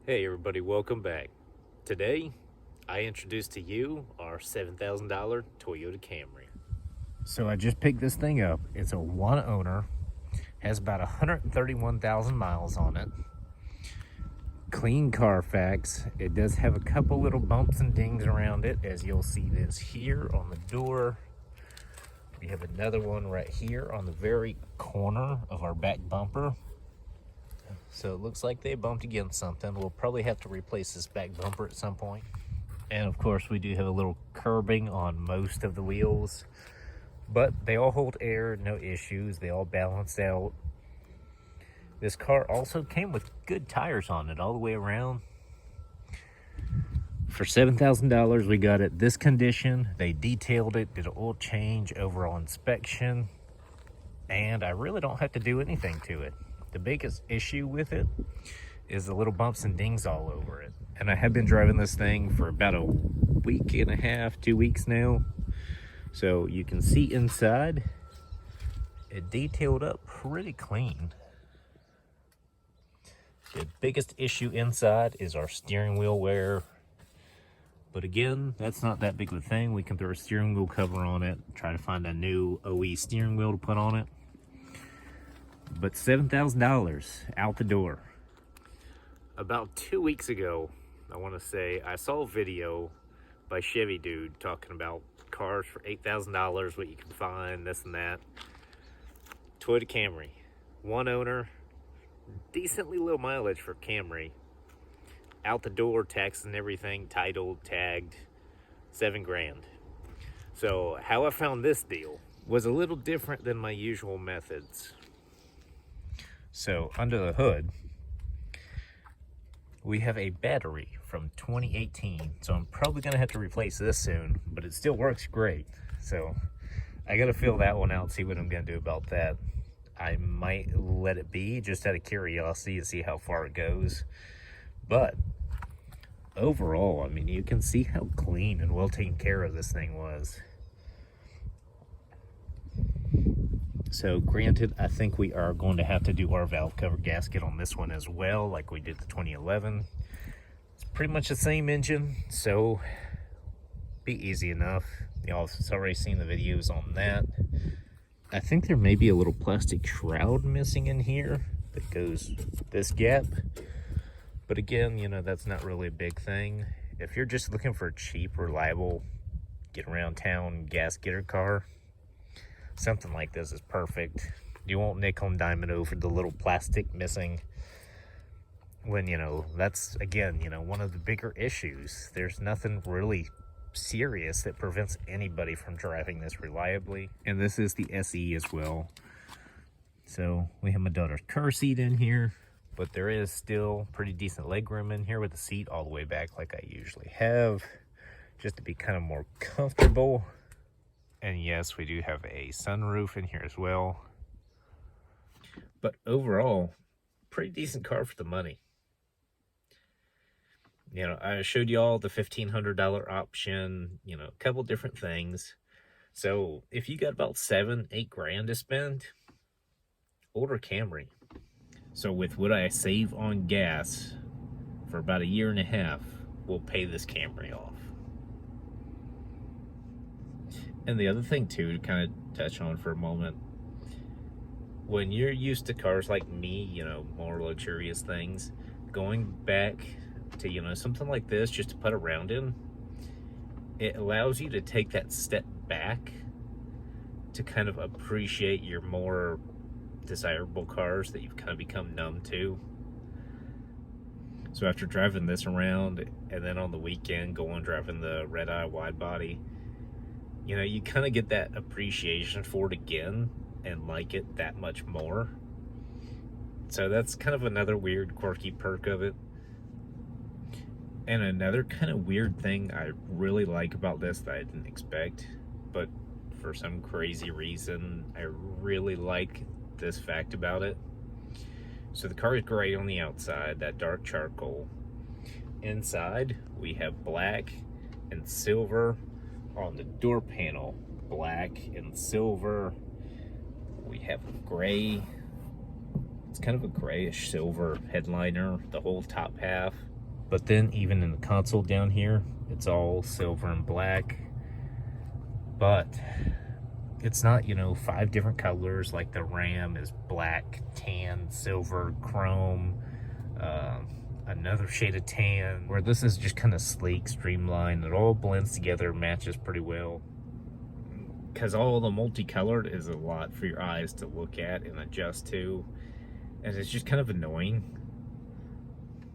Hey everybody, welcome back. Today, I introduce to you our $7,000 Toyota Camry. So I just picked this thing up. It's a one owner, has about 131,000 miles on it. Clean Carfax. It does have a couple little bumps and dings around it, as you'll see this here on the door. We have another one right here on the very corner of our back bumper. So it looks like they bumped against something. We'll probably have to replace this back bumper at some point. And of course we do have a little curbing on most of the wheels, but they all hold air, no issues. They all balance out. This car also came with good tires on it all the way around. For $7,000 we got it this condition. They detailed it, did an oil change, overall inspection, and I really don't have to do anything to it. The biggest issue with it is the little bumps and dings all over it. And I have been driving this thing for about a week and a half, 2 weeks now. So you can see inside, it detailed up pretty clean. The biggest issue inside is our steering wheel wear. But again, that's not that big of a thing. We can throw a steering wheel cover on it, try to find a new OE steering wheel to put on it. But $7,000 out the door. About 2 weeks ago, I want to say, I saw a video by Chevy Dude talking about cars for $8,000, what you can find, this and that. Toyota Camry, one owner, decently low mileage for Camry. Out the door, tax and everything, titled, tagged, $7,000. So how I found this deal was a little different than my usual methods. So under the hood, we have a battery from 2018. So I'm probably gonna have to replace this soon, but it still works great. So I gotta feel that one out, see what I'm gonna do about that. I might let it be just out of curiosity to see how far it goes. But overall, I mean, you can see how clean and well taken care of this thing was. So granted, I think we are going to have to do our valve cover gasket on this one as well, like we did the 2011. It's pretty much the same engine, so be easy enough. Y'all have already seen the videos on that. I think there may be a little plastic shroud missing in here that goes this gap. But again, you know, that's not really a big thing. If you're just looking for a cheap, reliable, get around town gas getter car, something like this is perfect. You won't nickel and dime it over the little plastic missing when, you know, that's, again, you know, one of the bigger issues. There's nothing really serious that prevents anybody from driving this reliably. And this is the SE as well. So we have my daughter's car seat in here, but there is still pretty decent legroom in here with the seat all the way back like I usually have, just to be kind of more comfortable. And yes, we do have a sunroof in here as well. But overall, pretty decent car for the money. You know, I showed you all the $1,500 option, you know, a couple different things. So if you got about $7-8 to spend, order Camry. So with what I save on gas for about a year and a half, we'll pay this Camry off. And the other thing too, to kind of touch on for a moment, when you're used to cars like me, you know, more luxurious things, going back to, you know, something like this just to put around in, it allows you to take that step back to kind of appreciate your more desirable cars that you've kind of become numb to. So after driving this around and then on the weekend going driving the red eye wide body, you know, you kind of get that appreciation for it again and like it that much more. So that's kind of another weird quirky perk of it. And another kind of weird thing I really like about this that I didn't expect, but for some crazy reason I really like this fact about it. So the car is gray on the outside, that dark charcoal. Inside we have black and silver on the door panel, black and silver. We have gray, it's kind of a grayish silver headliner, the whole top half. But then even in the console down here, it's all silver and black. But it's not, 5 different colors like the Ram is black, tan, silver, chrome, another shade of tan, where this is just kind of sleek, streamlined. It all blends together, matches pretty well. Because all the multicolored is a lot for your eyes to look at and adjust to. And it's just kind of annoying.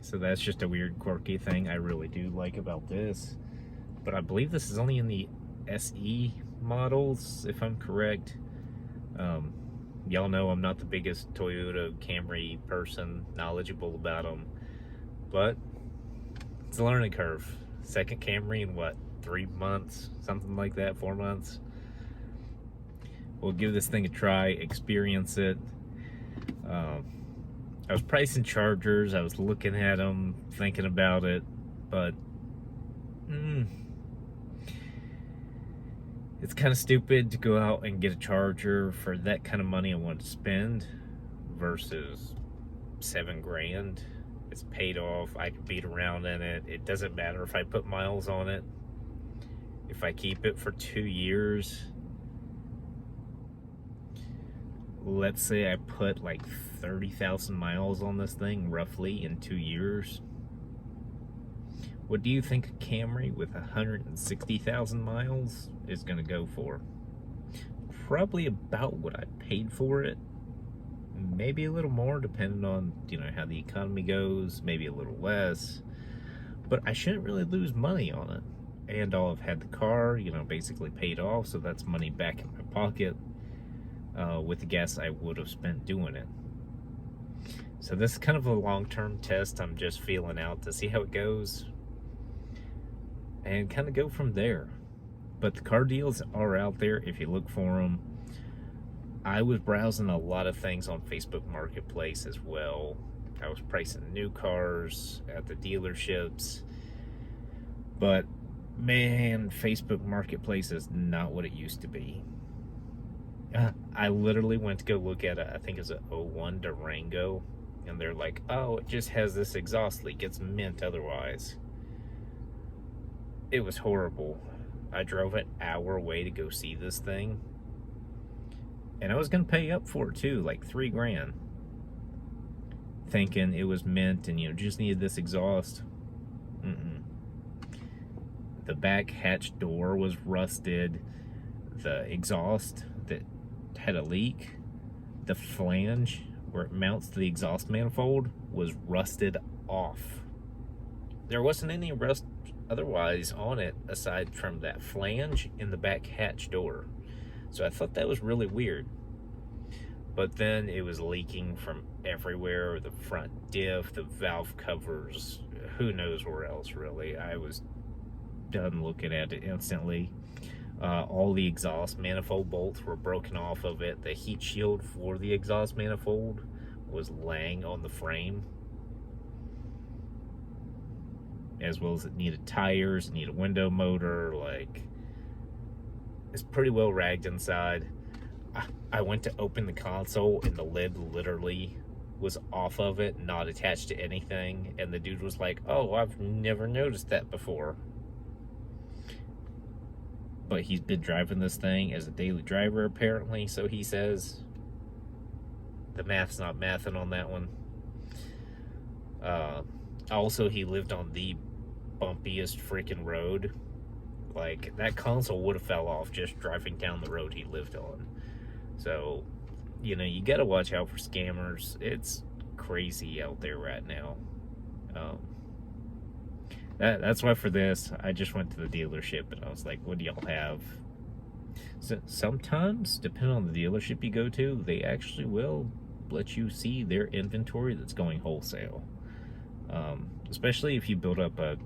So that's just a weird, quirky thing I really do like about this. But I believe this is only in the SE models, if I'm correct. Y'all know I'm not the biggest Toyota Camry person, knowledgeable about them. But it's a learning curve. Second Camry in what, 3 months? Something like that, 4 months? We'll give this thing a try, experience it. I was pricing Chargers, I was looking at them, thinking about it, but it's kind of stupid to go out and get a Charger for that kind of money I want to spend versus $7 grand. It's paid off, I can beat around in it. It doesn't matter if I put miles on it. If I keep it for 2 years, let's say I put like 30,000 miles on this thing roughly in 2 years. What do you think a Camry with 160,000 miles is going to go for? Probably about what I paid for it. Maybe a little more depending on, how the economy goes, maybe a little less. But I shouldn't really lose money on it. And I'll have had the car, basically paid off, so that's money back in my pocket with the gas I would have spent doing it. So this is kind of a long-term test I'm just feeling out to see how it goes and kind of go from there. But the car deals are out there if you look for them. I was browsing a lot of things on Facebook Marketplace as well. I was pricing new cars at the dealerships. But man, Facebook Marketplace is not what it used to be. I literally went to go look at I think it's a 01 Durango, and they're like, oh, it just has this exhaust leak, it's mint otherwise. It was horrible. I drove an hour away to go see this thing, and I was gonna pay up for it too, like 3 grand, thinking it was mint and just needed this exhaust. The back hatch door was rusted. The exhaust that had a leak, the flange where it mounts to the exhaust manifold, was rusted off. There wasn't any rust otherwise on it aside from that flange in the back hatch door. So I thought that was really weird. But then it was leaking from everywhere, the front diff, the valve covers, who knows where else really. I was done looking at it instantly. All the exhaust manifold bolts were broken off of it. The heat shield for the exhaust manifold was laying on the frame, as well as it needed tires, it needed a window motor. Like, it's pretty well ragged inside. I went to open the console and the lid literally was off of it, not attached to anything, and the dude was like, oh, I've never noticed that before. But he's been driving this thing as a daily driver apparently, so he says. The math's not mathing on that one. Also, he lived on the bumpiest freaking road. Like, that console would have fell off just driving down the road he lived on. So, you gotta watch out for scammers. It's crazy out there right now. That's why for this, I just went to the dealership and I was like, what do y'all have? So sometimes, depending on the dealership you go to, they actually will let you see their inventory that's going wholesale. Especially if you build up a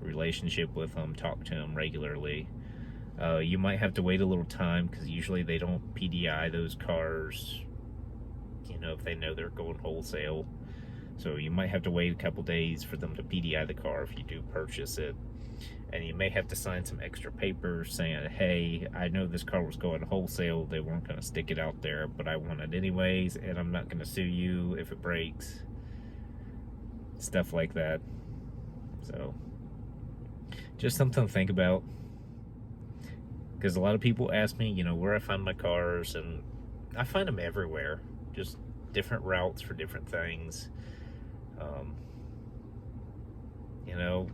relationship with them, talk to them regularly. You might have to wait a little time because usually they don't PDI those cars, if they know they're going wholesale. So you might have to wait a couple days for them to PDI the car if you do purchase it. And you may have to sign some extra papers saying, hey, I know this car was going wholesale. They weren't going to stick it out there, but I want it anyways, and I'm not going to sue you if it breaks. Stuff like that. So just something to think about, because a lot of people ask me, you know, where I find my cars, and I find them everywhere, just different routes for different things. You know,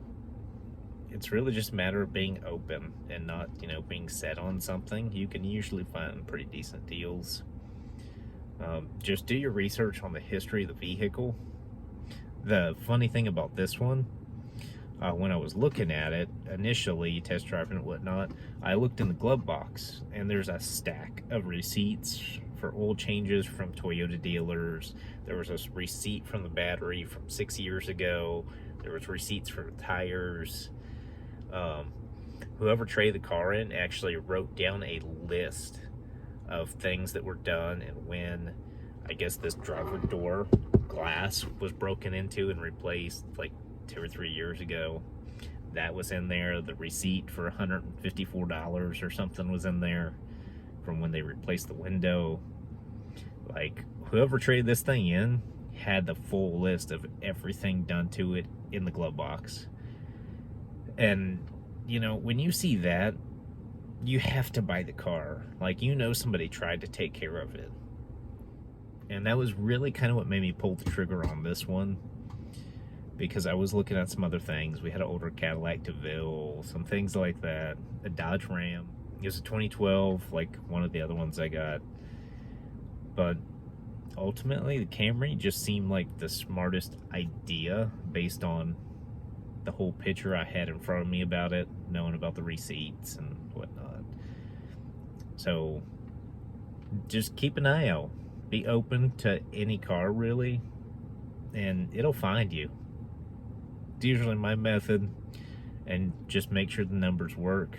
it's really just a matter of being open and not, you know, being set on something. You can usually find pretty decent deals. Just do your research on the history of the vehicle. The funny thing about this one, when I was looking at it initially, test driving and whatnot, I looked in the glove box, and there's a stack of receipts for oil changes from Toyota dealers. There was a receipt from the battery from 6 years ago. There was receipts for the tires. Whoever traded the car in actually wrote down a list of things that were done and when. I guess this driver door glass was broken into and replaced like 2 or 3 years ago. That was in there. The receipt for $154 or something was in there from when they replaced the window. Like, whoever traded this thing in had the full list of everything done to it in the glove box. And, you know, when you see that, you have to buy the car. Like, you know, somebody tried to take care of it. And that was really kind of what made me pull the trigger on this one, because I was looking at some other things. We had an older Cadillac DeVille, some things like that, a Dodge Ram. It was a 2012, like one of the other ones I got. But ultimately, the Camry just seemed like the smartest idea based on the whole picture I had in front of me about it, knowing about the receipts and whatnot. So just keep an eye out. Be open to any car, really, and it'll find you. It's usually my method, and just make sure the numbers work.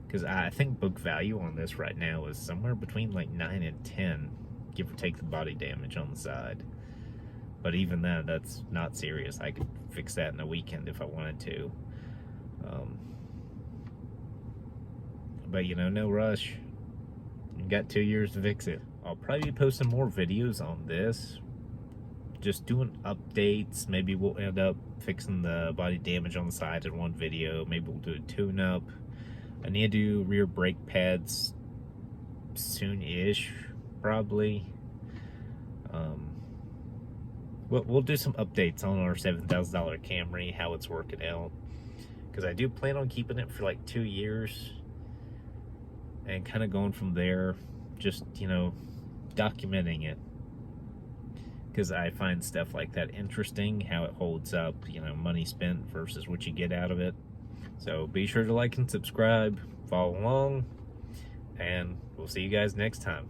Because I think book value on this right now is somewhere between like 9 and 10, give or take the body damage on the side. But even then, that's not serious. I could fix that in a weekend if I wanted to. But, you know, no rush. You got 2 years to fix it. I'll probably be posting more videos on this. Just doing updates. Maybe we'll end up fixing the body damage on the sides in one video. Maybe we'll do a tune-up. I need to do rear brake pads soon-ish, probably. We'll do some updates on our $7,000 Camry, how it's working out. Because I do plan on keeping it for like 2 years. And kind of going from there, just, you know, documenting it. Because I find stuff like that interesting, how it holds up, you know, money spent versus what you get out of it. So be sure to like and subscribe, follow along, and we'll see you guys next time.